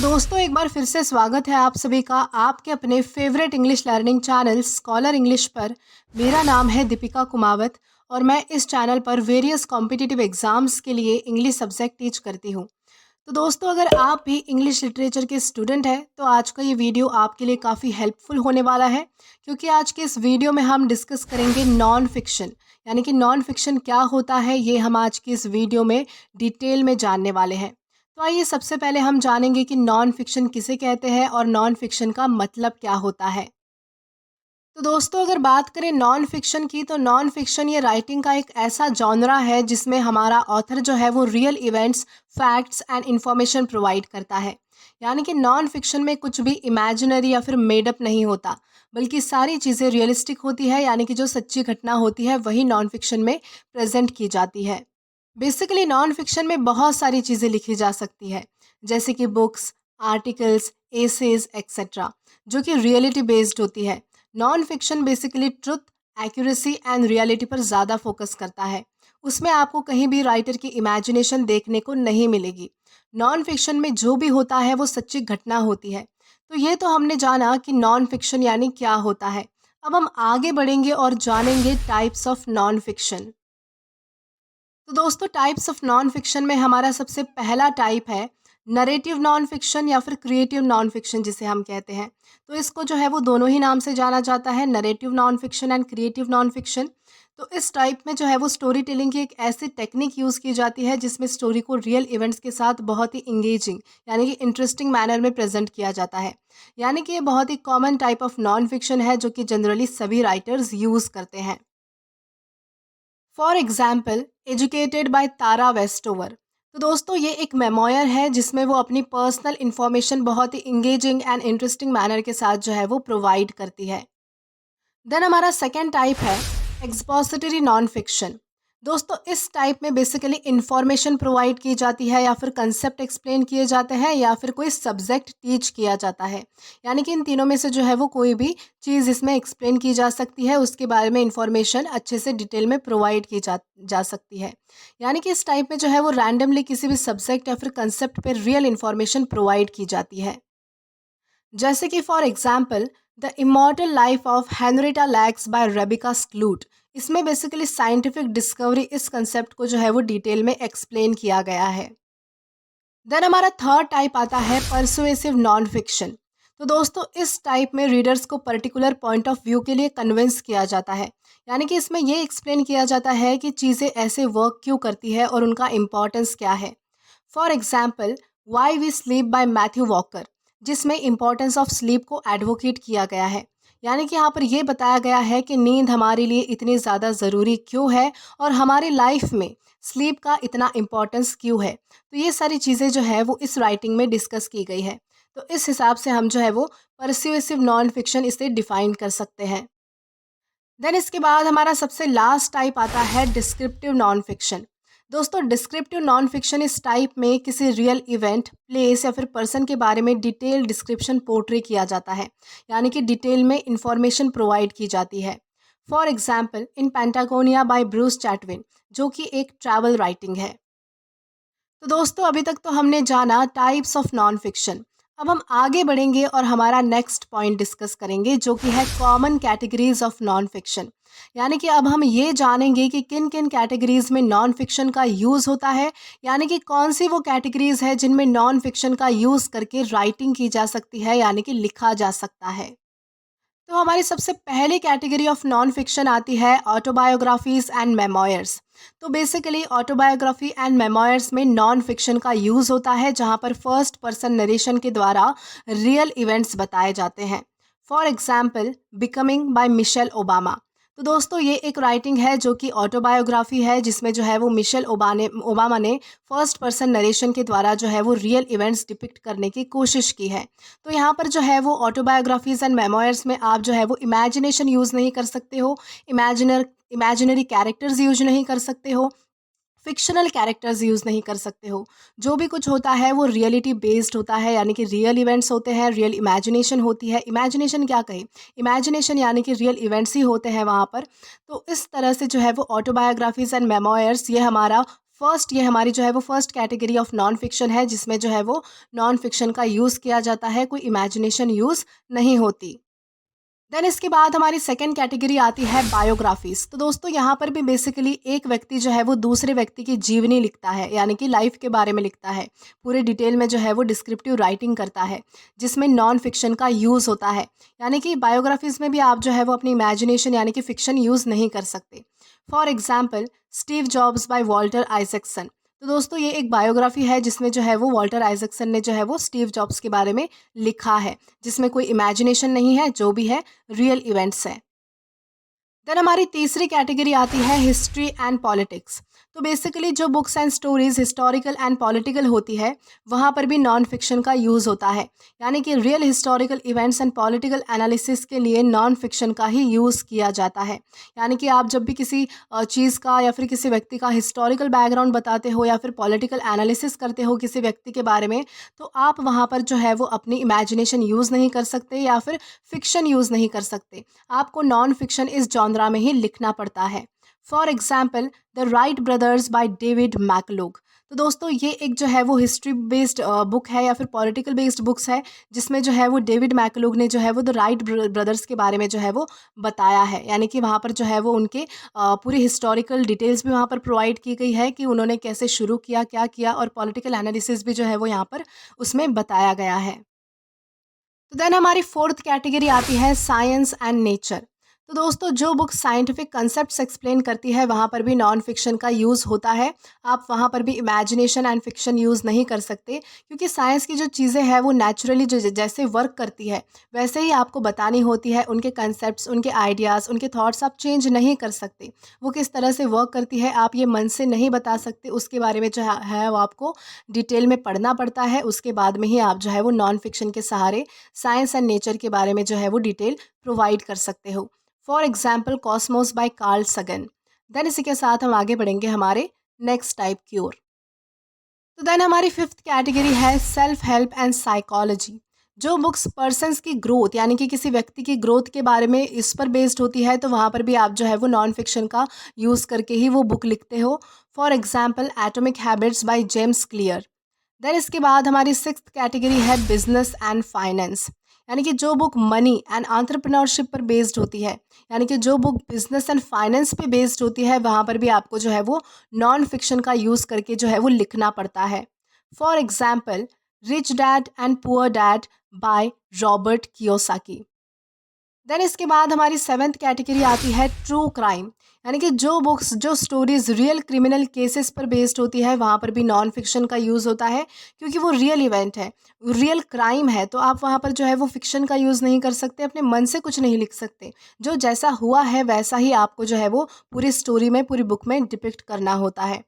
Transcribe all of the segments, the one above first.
दोस्तों एक बार फिर से स्वागत है आप सभी का आपके अपने favourite English learning channel scholar English पर। मेरा नाम है दीपिका कुमावत और मैं इस चैनल पर वेरियस कॉम्पिटिटिव एग्जाम्स के लिए इंग्लिश सब्जेक्ट टीच करती हूँ। तो दोस्तों अगर आप भी इंग्लिश लिटरेचर के स्टूडेंट हैं तो आज का ये वीडियो आपके लिए काफ़ी हेल्पफुल होने वाला है, क्योंकि आज के इस वीडियो में हम डिस्कस करेंगे नॉन फिक्शन, यानी कि नॉन फिक्शन क्या होता है ये हम आज की इस वीडियो में डिटेल में जानने वाले हैं। तो आइए सबसे पहले हम जानेंगे कि नॉन फिक्शन किसे कहते हैं और नॉन फिक्शन का मतलब क्या होता है। तो दोस्तों अगर बात करें नॉन फिक्शन की, तो नॉन फिक्शन ये राइटिंग का एक ऐसा जॉनरा है जिसमें हमारा ऑथर जो है वो real events, facts and information provide करता है। यानी कि नॉन फिक्शन में कुछ भी इमेजिनरी या फिर मेडअप नहीं होता, बल्कि सारी चीज़ें रियलिस्टिक होती है, यानी कि जो सच्ची घटना होती है वही नॉन फिक्शन में प्रेजेंट की जाती है। बेसिकली नॉन फिक्शन में बहुत सारी चीज़ें लिखी जा सकती है, जैसे कि बुक्स, आर्टिकल्स, एसेज एक्सेट्रा, जो कि रियलिटी बेस्ड होती है। Non fiction basically truth, accuracy and reality पर ज़्यादा फोकस करता है। उसमें आपको कहीं भी राइटर की इमेजिनेशन देखने को नहीं मिलेगी। नॉन फिक्शन में जो भी होता है वो सच्ची घटना होती है। तो ये तो हमने जाना कि नॉन फिक्शन यानी क्या होता है। अब हम आगे बढ़ेंगे और जानेंगे टाइप्स ऑफ नॉन फिक्शन। तो दोस्तों टाइप्स ऑफ नॉन फिक्शन में हमारा सबसे पहला टाइप है नरेटिव नॉन फिक्शन या फिर क्रिएटिव नॉन फिक्शन जिसे हम कहते हैं। तो इसको जो है वो दोनों ही नाम से जाना जाता है, narrative non fiction and creative non fiction. तो इस टाइप में जो है वो स्टोरी टेलिंग की एक ऐसी टेक्निक यूज़ की जाती है जिसमें स्टोरी को रियल इवेंट्स के साथ बहुत ही इंगेजिंग, यानी कि इंटरेस्टिंग मैनर में प्रेजेंट किया जाता है। यानी कि ये बहुत ही common type of non fiction है जो कि जनरली सभी राइटर्स यूज़ करते हैं। For example educated by Tara Westover. तो दोस्तों ये एक मेमोयर है जिसमें वो अपनी पर्सनल इंफॉर्मेशन बहुत ही इंगेजिंग एंड इंटरेस्टिंग मैनर के साथ जो है वो प्रोवाइड करती है। देन हमारा सेकेंड टाइप है एक्सपोजिटरी नॉन फिक्शन। दोस्तों इस टाइप में बेसिकली इंफॉर्मेशन प्रोवाइड की जाती है या फिर कंसेप्ट एक्सप्लेन किए जाते हैं या फिर कोई सब्जेक्ट टीच किया जाता है। यानी कि इन तीनों में से जो है वो कोई भी चीज़ इसमें एक्सप्लेन की जा सकती है, उसके बारे में इंफॉर्मेशन अच्छे से डिटेल में प्रोवाइड की जा सकती है। यानी कि इस टाइप में जो है वो रैंडमली किसी भी सब्जेक्ट या फिर कंसेप्ट पर रियल इंफॉर्मेशन प्रोवाइड की जाती है। जैसे कि for example the immortal life of Henrietta Lacks by Rebecca Skloot. इसमें बेसिकली साइंटिफिक डिस्कवरी इस कंसेप्ट को जो है वो डिटेल में एक्सप्लेन किया गया है। देन हमारा थर्ड टाइप आता है परसुएसिव नॉन फिक्शन। तो दोस्तों इस टाइप में रीडर्स को पर्टिकुलर पॉइंट ऑफ व्यू के लिए कन्विंस किया जाता है। यानी कि इसमें ये एक्सप्लेन किया जाता है कि चीज़ें ऐसे वर्क क्यों करती है और उनका इम्पोर्टेंस क्या है। For example why we sleep by Matthew Walker, जिसमें इंपॉर्टेंस ऑफ स्लीप को एडवोकेट किया गया है। यानी कि यहाँ पर यह बताया गया है कि नींद हमारे लिए इतनी ज़्यादा ज़रूरी क्यों है और हमारी लाइफ में स्लीप का इतना इम्पोर्टेंस क्यों है। तो ये सारी चीज़ें जो है वो इस राइटिंग में डिस्कस की गई है। तो इस हिसाब से हम जो है वो परस्यूएसिव नॉन फिक्शन इसे डिफाइन कर सकते हैं। देन इसके बाद हमारा सबसे लास्ट टाइप आता है डिस्क्रिप्टिव नॉन फिक्शन। दोस्तों डिस्क्रिप्टिव नॉन फिक्शन इस टाइप में किसी रियल इवेंट, प्लेस या फिर पर्सन के बारे में डिटेल डिस्क्रिप्शन पोर्ट्रे किया जाता है। यानी कि डिटेल में इंफॉर्मेशन प्रोवाइड की जाती है। For example in Patagonia by Bruce Chatwin, जो कि एक ट्रैवल राइटिंग है। तो दोस्तों अभी तक तो हमने जाना टाइप्स ऑफ नॉन फिक्शन। अब हम आगे बढ़ेंगे और हमारा नेक्स्ट पॉइंट डिस्कस करेंगे जो कि है common categories of non fiction. यानी कि अब हम ये जानेंगे कि किन किन कैटेगरीज में नॉन फिक्शन का यूज़ होता है, यानी कि कौन सी वो कैटेगरीज है जिनमें नॉन फिक्शन का यूज़ करके राइटिंग की जा सकती है, यानी कि लिखा जा सकता है। तो हमारी सबसे पहली कैटेगरी ऑफ नॉन फिक्शन आती है ऑटोबायोग्राफीज एंड मेमोयर्स। तो बेसिकली ऑटोबायोग्राफी एंड मेमोयर्स में नॉन फिक्शन का यूज़ होता है जहां पर फर्स्ट पर्सन नरेशन के द्वारा रियल इवेंट्स बताए जाते हैं। For example becoming by Michelle Obama. तो दोस्तों ये एक राइटिंग है जो कि ऑटोबायोग्राफी है, जिसमें जो है वो मिशेल ओबामा ने फर्स्ट पर्सन नरेशन के द्वारा जो है वो रियल इवेंट्स डिपिक्ट करने की कोशिश की है। तो यहाँ पर जो है वो ऑटोबायोग्राफीज़ एंड मेमोयर्स में आप जो है वो इमेजिनेशन यूज़ नहीं कर सकते हो, इमेजिनरी कैरेक्टर्स यूज नहीं कर सकते हो, फिक्शनल कैरेक्टर्स यूज़ नहीं कर सकते हो। जो भी कुछ होता है वो रियलिटी बेस्ड होता है, यानी कि रियल इवेंट्स होते हैं, रियल इमेजिनेशन होती है। इमेजिनेशन क्या कहें, इमेजिनेशन यानी कि रियल इवेंट्स ही होते हैं वहाँ पर। तो इस तरह से जो है वो ऑटोबायोग्राफीज़ एंड मेमोयर्स ये हमारा फर्स्ट ये हमारी जो है वो first category of non fiction है, जिसमें जो है वो नॉन फिक्शन का यूज़ किया जाता है, कोई इमेजिनेशन यूज़ नहीं होती। देन इसके बाद हमारी सेकंड कैटेगरी आती है बायोग्राफीज। तो दोस्तों यहाँ पर भी बेसिकली एक व्यक्ति जो है वो दूसरे व्यक्ति की जीवनी लिखता है, यानी कि लाइफ के बारे में लिखता है, पूरे डिटेल में जो है वो डिस्क्रिप्टिव राइटिंग करता है, जिसमें नॉन फिक्शन का यूज़ होता है। यानी कि बायोग्राफीज में भी आप जो है वो अपनी इमेजिनेशन यानी कि फिक्शन यूज़ नहीं कर सकते। For example Steve Jobs by Walter Isaacson. तो दोस्तों ये एक बायोग्राफी है जिसमें जो है वो वॉल्टर आइजैक्सन ने जो है वो स्टीव जॉब्स के बारे में लिखा है, जिसमें कोई इमेजिनेशन नहीं है, जो भी है रियल इवेंट्स है। देन हमारी तीसरी कैटेगरी आती है हिस्ट्री एंड पॉलिटिक्स। तो बेसिकली जो books and stories historical and political होती है, वहाँ पर भी नॉन फिक्शन का यूज़ होता है। यानी कि real historical events and political analysis के लिए नॉन फिक्शन का ही यूज़ किया जाता है। यानी कि आप जब भी किसी चीज़ का या फिर किसी व्यक्ति का हिस्टोरिकल बैकग्राउंड बताते हो या फिर पॉलिटिकल एनालिसिस करते हो किसी व्यक्ति के बारे में, तो आप वहाँ पर जो है वो अपनी इमेजिनेशन यूज़ नहीं कर सकते या फिर फिक्शन यूज़ नहीं कर सकते। आपको नॉन फिक्शन इस जॉनरा में ही लिखना पड़ता है। For example the Wright brothers by David McCullough. तो दोस्तों ये एक जो है वो हिस्ट्री बेस्ड बुक है या फिर पॉलिटिकल बेस्ड बुक्स है, जिसमें जो है वो डेविड मैकलोग ने जो है वो द राइट ब्रदर्स के बारे में जो है वो बताया है। यानी कि वहाँ पर जो है वो उनके पूरी हिस्टोरिकल डिटेल्स भी वहाँ पर प्रोवाइड की गई है कि उन्होंने कैसे शुरू किया, क्या किया, और पॉलिटिकल एनालिसिस भी जो है वो यहाँ पर उसमें बताया गया है। तो देन हमारी फोर्थ कैटेगरी आती है साइंस एंड नेचर। तो दोस्तों जो बुक साइंटिफिक कंसेप्ट्स एक्सप्लेन करती है, वहाँ पर भी नॉन फिक्शन का यूज़ होता है। आप वहाँ पर भी इमेजिनेशन एंड फिक्शन यूज़ नहीं कर सकते, क्योंकि साइंस की जो चीज़ें हैं वो नेचुरली जो जैसे वर्क करती है वैसे ही आपको बतानी होती है। उनके कंसेप्ट्स, उनके आइडियाज़, उनके थॉट्स आप चेंज नहीं कर सकते। वो किस तरह से वर्क करती है आप ये मन से नहीं बता सकते, उसके बारे में जो है वो आपको डिटेल में पढ़ना पड़ता है। उसके बाद में ही आप जो है वो नॉन फिक्शन के सहारे साइंस एंड नेचर के बारे में जो है वो डिटेल प्रोवाइड कर सकते हो। For example cosmos by Carl Sagan. Then इसी के साथ हम आगे बढ़ेंगे हमारे नेक्स्ट टाइप की ओर। तो देन हमारी फिफ्थ कैटेगरी है सेल्फ हेल्प एंड साइकोलॉजी। जो बुक्स पर्सन्स की ग्रोथ यानी कि किसी व्यक्ति की ग्रोथ के बारे में इस पर बेस्ड होती है, तो वहाँ पर भी आप जो है वो नॉन फिक्शन का यूज़ करके ही वो बुक लिखते हो। For example atomic habits by James Clear. Then इसके बाद हमारी सिक्स्थ कैटेगरी है बिजनेस एंड फाइनेंस। यानी कि जो बुक मनी एंड एंटरप्रेन्योरशिप पर बेस्ड होती है, यानी कि जो बुक बिजनेस एंड फाइनेंस पे बेस्ड होती है, वहाँ पर भी आपको जो है वो नॉन फिक्शन का यूज़ करके जो है वो लिखना पड़ता है। For example rich dad and poor dad by Robert Kiyosaki. Then इसके बाद हमारी सेवेंथ कैटेगरी आती है ट्रू क्राइम। यानी कि जो बुक्स, जो स्टोरीज रियल क्रिमिनल केसेस पर बेस्ड होती है, वहाँ पर भी नॉन फिक्शन का यूज़ होता है, क्योंकि वो रियल इवेंट है, रियल क्राइम है। तो आप वहाँ पर जो है वो फिक्शन का यूज़ नहीं कर सकते, अपने मन से कुछ नहीं लिख सकते। जो जैसा हुआ है वैसा ही आपको जो है वो पूरी स्टोरी में, पूरी बुक में डिपिक्ट करना होता है।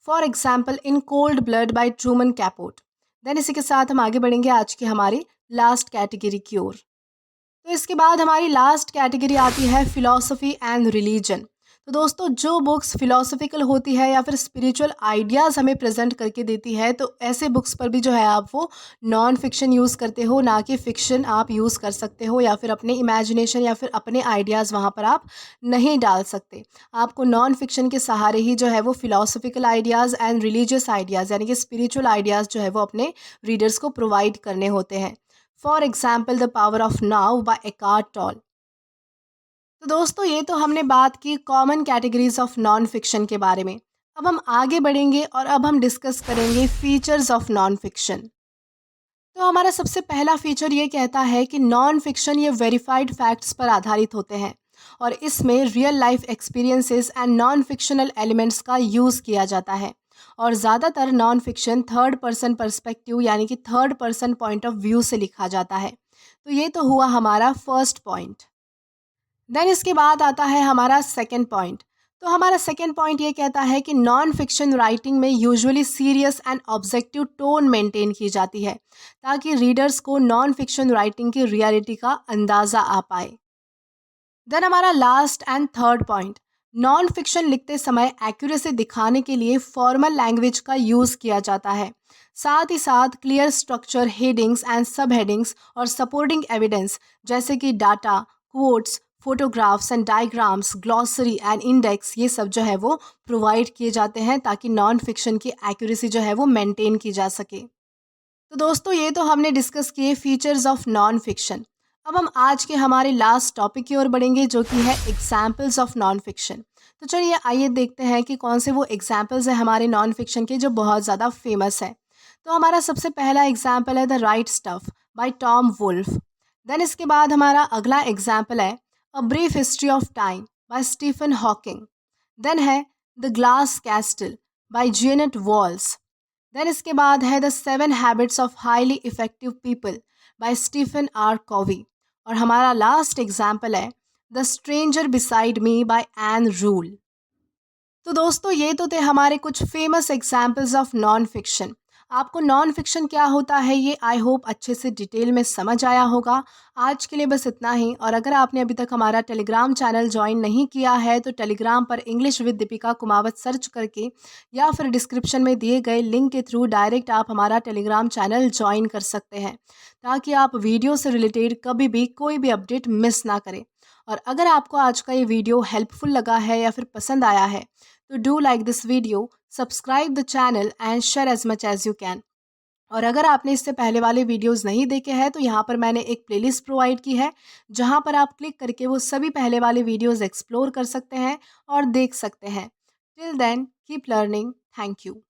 For example in cold blood by Truman Capote. Then इसी के साथ हम आगे बढ़ेंगे आज की हमारी लास्ट कैटेगरी की ओर। तो इसके बाद हमारी लास्ट कैटेगरी आती है फिलॉसफी एंड रिलीजन। तो दोस्तों जो बुक्स फिलोसफिकल होती है या फिर स्पिरिचुअल आइडियाज़ हमें प्रेजेंट करके देती है, तो ऐसे बुक्स पर भी जो है आप वो नॉन फिक्शन यूज़ करते हो, ना कि फ़िक्शन आप यूज़ कर सकते हो, या फिर अपने इमेजिनेशन या फिर अपने आइडियाज़ वहाँ पर आप नहीं डाल सकते। आपको नॉन फिक्शन के सहारे ही जो है वो philosophical ideas and religious ideas यानी कि स्पिरिचुअल आइडियाज़ जो है वो अपने रीडर्स को प्रोवाइड करने होते हैं। For example the power of now by Eckhart Tolle. तो दोस्तों ये तो हमने बात की common categories of non fiction के बारे में। अब हम आगे बढ़ेंगे और अब हम डिस्कस करेंगे फीचर्स ऑफ नॉन फिक्शन। तो हमारा सबसे पहला फीचर ये कहता है कि नॉन फिक्शन ये वेरीफाइड फैक्ट्स पर आधारित होते हैं, और इसमें real life experiences and non fictional elements का यूज़ किया जाता है। और ज़्यादातर non fiction third person perspective यानी कि third person point of view से लिखा जाता है। तो ये तो हुआ हमारा फर्स्ट पॉइंट। देन इसके बाद आता है हमारा सेकंड पॉइंट। तो हमारा सेकंड पॉइंट ये कहता है कि नॉन फिक्शन राइटिंग में usually serious and objective tone maintain की जाती है, ताकि रीडर्स को नॉन फिक्शन राइटिंग की रियलिटी का अंदाज़ा आ पाए। देन हमारा last and third point, non fiction लिखते समय एक्यूरेसी दिखाने के लिए फॉर्मल लैंग्वेज का यूज़ किया जाता है। साथ ही साथ क्लियर स्ट्रक्चर, हेडिंग्स एंड सब हेडिंग्स और सपोर्टिंग एविडेंस जैसे कि data, quotes, photographs and diagrams, glossary and index, ये सब जो है वो प्रोवाइड किए जाते हैं ताकि नॉन फिक्शन की एक्यूरेसी जो है वो मेंटेन की जा सके। तो दोस्तों ये तो हमने डिस्कस किए फीचर्स ऑफ नॉन फिक्शन। अब हम आज के हमारे लास्ट टॉपिक की ओर बढ़ेंगे जो कि है एग्जाम्पल्स ऑफ नॉन फिक्शन। तो चलिए आइए देखते हैं कि कौन से वो एग्जाम्पल्स हैं हमारे नॉन फिक्शन के जो बहुत ज़्यादा फेमस है। तो हमारा सबसे पहला एग्जाम्पल है the right stuff by Tom Wolfe. Then इसके बाद हमारा अगला एग्जाम्पल है a brief history of time by Stephen Hawking. Then है the glass castle by Jeannette Walls. Then इसके बाद है the 7 habits of highly effective people by Stephen R Covey. और हमारा लास्ट एग्जाम्पल है the stranger beside me by Ann Rule. तो दोस्तों ये तो थे हमारे कुछ famous examples of non fiction. आपको नॉन फिक्शन क्या होता है ये आई होप अच्छे से डिटेल में समझ आया होगा। आज के लिए बस इतना ही, और अगर आपने अभी तक हमारा टेलीग्राम चैनल ज्वाइन नहीं किया है तो टेलीग्राम पर English with Deepika Kumawat search करके या फिर डिस्क्रिप्शन में दिए गए लिंक के थ्रू डायरेक्ट आप हमारा टेलीग्राम चैनल ज्वाइन कर सकते हैं ताकि आप वीडियो से रिलेटेड कभी भी कोई भी अपडेट मिस ना करें। और अगर आपको आज का ये वीडियो हेल्पफुल लगा है या फिर पसंद आया है तो do like this video, subscribe the channel and share as much as you can. और अगर आपने इससे पहले वाले वीडियोस नहीं देखे हैं तो यहाँ पर मैंने एक प्लेलिस्ट प्रोवाइड की है जहाँ पर आप क्लिक करके वो सभी पहले वाले वीडियोस एक्सप्लोर कर सकते हैं और देख सकते हैं। Till then keep learning. Thank you.